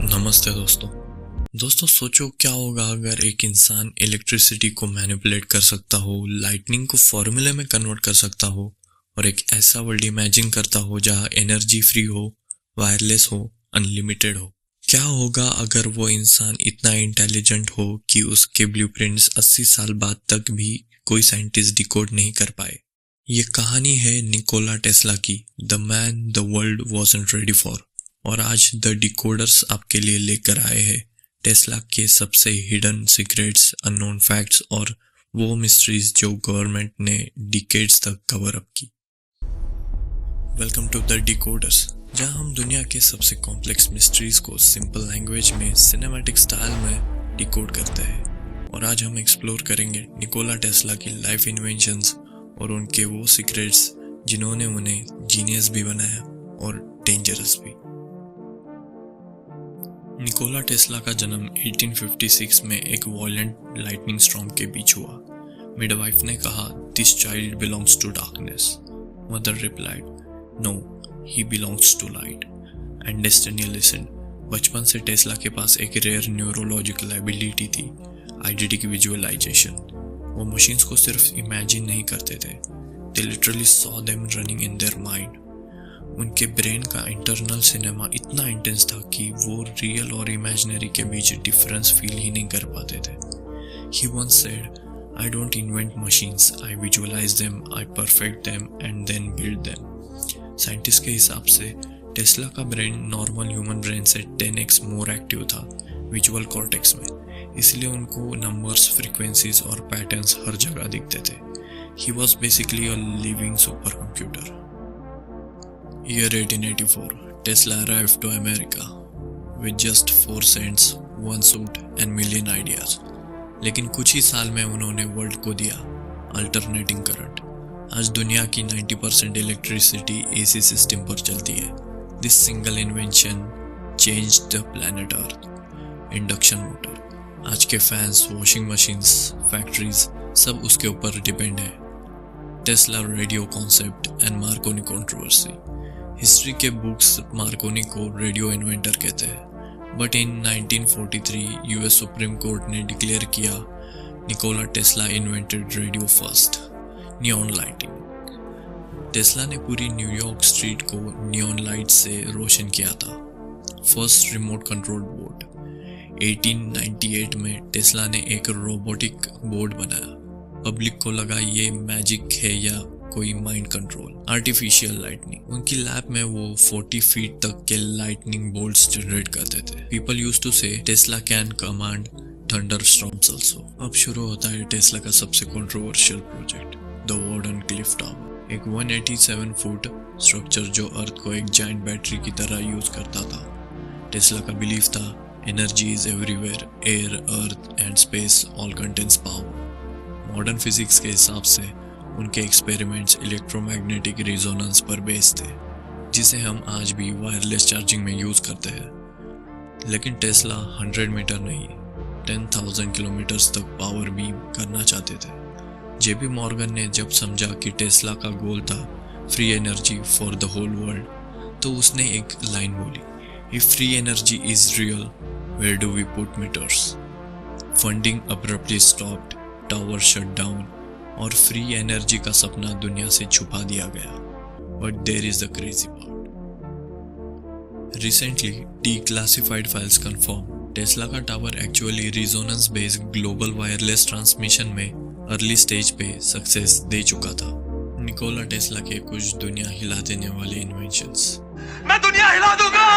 नमस्ते दोस्तों सोचो क्या होगा अगर एक इंसान इलेक्ट्रिसिटी को मैनिपुलेट कर सकता हो, लाइटनिंग को फॉर्मूले में कन्वर्ट कर सकता हो और एक ऐसा वर्ल्ड इमेजिन करता हो जहां एनर्जी फ्री हो, वायरलेस हो, अनलिमिटेड हो। क्या होगा अगर वो इंसान इतना इंटेलिजेंट हो कि उसके ब्लूप्रिंट्स 80 साल बाद तक भी कोई साइंटिस्ट डिकोड नहीं कर पाए। ये कहानी है निकोला टेस्ला की, the man the world wasn't ready for. और आज द डिकोडर्स आपके लिए लेकर आए हैं टेस्ला के सबसे हिडन सीक्रेट्स, अननोन फैक्ट्स और वो मिस्ट्रीज जो गवर्नमेंट ने डिकेड्स तक कवर अप की। वेलकम टू द डिकोडर्स, जहां हम दुनिया के सबसे कॉम्प्लेक्स मिस्ट्रीज को सिंपल लैंग्वेज में सिनेमैटिक स्टाइल में डिकोड करते हैं। और आज हम एक्सप्लोर करेंगे निकोला टेस्ला की लाइफ इन्वेंशंस और उनके वो सीक्रेट्स जिन्होंने उन्हें जीनियस भी बनाया और डेंजरस भी। निकोला टेस्ला का जन्म 1856 में एक वायलेंट लाइटनिंग स्टॉर्म के बीच हुआ। मिडवाइफ ने कहा, this child belongs to darkness. Mother replied, no, he belongs to light. And destiny listened. बचपन से टेस्ला के पास एक रेयर न्यूरोलॉजिकल एबिलिटी थी, आइडेंटिटी विजुअलाइजेशन। वो मशीन्स को सिर्फ इमेजिन नहीं करते थे, they literally saw them running in their mind. उनके ब्रेन का इंटरनल सिनेमा इतना इंटेंस था कि वो रियल और इमेजिनरी के बीच डिफरेंस फील ही नहीं कर पाते थे। He once said, I don't invent machines, I visualize them, I perfect them and then build them. Scientist के हिसाब से टेस्ला का ब्रेन नॉर्मल ह्यूमन ब्रेन से 10x मोर एक्टिव था विजुअल कॉर्टेक्स में, इसलिए उनको नंबर्स, फ्रीक्वेंसीज और पैटर्न्स हर जगह दिखते थे। He was basically a living supercomputer. Year 1884, Tesla arrived to America with just 4 cents, 1 suit and million ideas. लेकिन कुछ ही साल में उन्होंने वर्ल्ड को दिया अल्टरनेटिंग करंट। आज दुनिया की 90% इलेक्ट्रिसिटी एसी सिस्टम पर चलती है। This single invention changed the planet earth. Induction motor, आज के फैंस, वॉशिंग मशीन्स, फैक्ट्रीज सब उसके ऊपर डिपेंड है। Tesla radio concept and Markovnikov controversy. History के बुक्स मार्कोनी को रेडियो इन्वेंटर कहते हैं, but in 1943 US supreme court ने डिक्लेयर किया Nikola Tesla invented radio first. Neon lighting, Tesla ने पूरी न्यूयॉर्क स्ट्रीट को नियॉन लाइट से रोशन किया था। फर्स्ट रिमोट कंट्रोल बोर्ड, 1898 में टेस्ला ने एक रोबोटिक बोर्ड बनाया। पब्लिक को लगा ये मैजिक है या कोई माइंड कंट्रोल। आर्टिफिशियल लाइटनिंग, उनकी लैब में वो 40 फीट तक के लाइटनिंग बोल्ट्स जनरेट करते थे। पीपल यूज्ड टू से Tesla can command thunder storms also. अब शुरू होता है टेस्ला का सबसे controversial project, the warden Cliff tower. एक 187 फुट स्ट्रक्चर जो अर्थ को एक जायंट बैटरी की तरह यूज करता था। टेस्ला का बिलीफ था energy is everywhere, air, earth and space all contains power. Modern physics के हिसाब से उनके एक्सपेरिमेंट्स इलेक्ट्रोमैग्नेटिक रिजोनेंस पर बेस्ड थे, जिसे हम आज भी वायरलेस चार्जिंग में यूज करते हैं। लेकिन टेस्ला 100 मीटर नहीं, 10,000 किलोमीटर्स तक पावर बीम करना चाहते थे। जेपी मॉर्गन ने जब समझा कि टेस्ला का गोल था free energy for the whole world, तो उसने एक लाइन बोली, if free energy is real, where do we put meters. Funding abruptly stopped, tower shut down और फ्री एनर्जी का सपना दुनिया से छुपा दिया गया। But there is the crazy part. Recently declassified files confirm Tesla का tower actually resonance based global wireless transmission में अर्ली स्टेज पे सक्सेस दे चुका था। निकोला टेस्ला के कुछ दुनिया हिला देने वाले इन्वेंशंस। मैं दुनिया हिला दूंगा।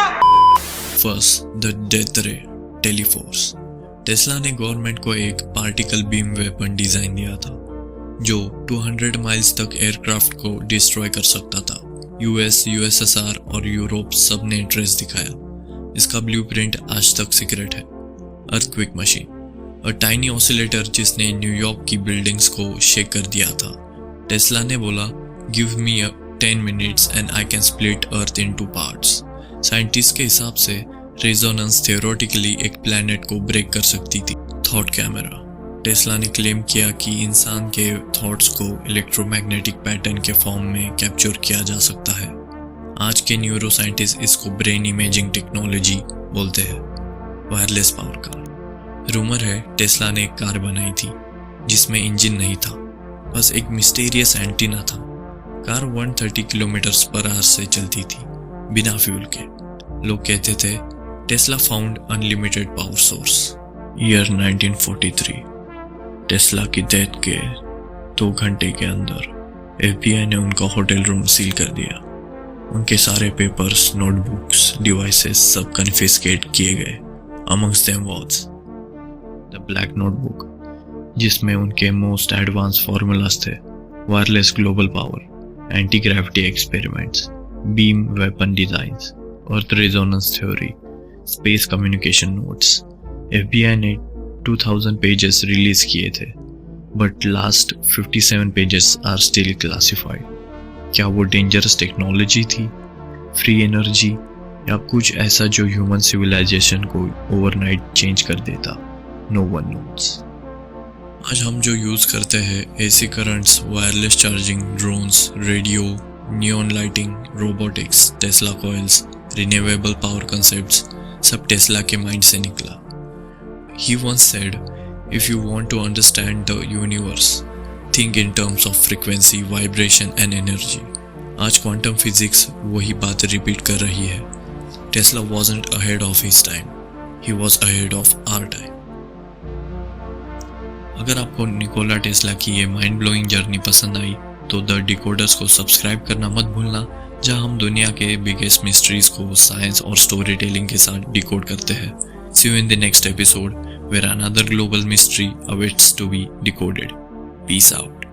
फर्स्ट, द डेथ रे टेलीफोर्स। टेस्ला ने गवर्नमेंट को एक पार्टिकल बीम वेपन डिजाइन दिया था जो 200 माइल्स तक एयरक्राफ्ट को डिस्ट्रॉय कर सकता था। यूएस, यूएसएसआर और यूरोप सब ने इंटरेस्ट दिखाया। इसका ब्लूप्रिंट आज तक सीक्रेट है। Earthquake machine, a tiny oscillator जिसने न्यूयॉर्क की बिल्डिंग्स को शेक कर दिया था। टेस्ला ने बोला, give me 10 minutes and I can split earth in 2 parts. Scientist के हिसाब से रेजोनेंस थियोरेटिकली एक प्लैनेट को ब्रेक कर सकती थी। थॉट कैमरा, टेस्ला ने क्लेम किया कि इंसान के थॉट्स को इलेक्ट्रोमैग्नेटिक पैटर्न के फॉर्म में कैप्चर किया जा सकता है। आज के न्यूरोसाइंटिस्ट इसको ब्रेन इमेजिंग टेक्नोलॉजी बोलते हैं। Wireless power car. रूमर है टेस्ला ने एक कार बनाई थी जिसमें इंजन नहीं था, बस एक मिस्टीरियस एंटीना था। कार 130 किलोमीटर्स पर आवर से चलती थी बिना फ्यूल के। लोग कहते थे Tesla found unlimited power source. Year 1943। Tesla की डेथ के 2 घंटे के अंदर FBI ने उनका होटल रूम सील कर दिया। उनके सारे पेपर्स, नोटबुक्स, डिवाइसेस सब कन्फिस्केट किए गए। Amongst them was the black notebook, जिसमें उनके मोस्ट एडवांस फॉर्मूलाज थे, wireless global power, anti gravity experiments, beam weapon designs, earth resonance theory, space communication notes. FBI ने 2000 पेजेस रिलीज किए थे, but last 57 pages are still classified. क्या वो dangerous technology थी, free energy, या कुछ ऐसा जो ह्यूमन सिविलाइजेशन को ओवरनाइट चेंज कर देता? No one knows. आज हम जो यूज़ करते हैं, AC currents, wireless charging, drones, radio, neon lighting, robotics, Tesla coils, renewable power concepts, सब टेस्ला के माइंड से निकला। He once said, if you want to understand the universe, think in terms of frequency, vibration and energy. आज quantum physics वही बात repeat कर रही है। Tesla wasn't ahead of his time, he was ahead of our time. अगर आपको Nikola Tesla की ये माइंड ब्लोइंग जर्नी पसंद आई तो द डिकोडर्स को सब्सक्राइब करना मत भूलना, जहां हम दुनिया के बिगेस्ट मिस्ट्रीज को साइंस और स्टोरी टेलिंग के साथ डिकोड करते हैं। See you in the next episode where another global mystery awaits to be decoded. Peace out.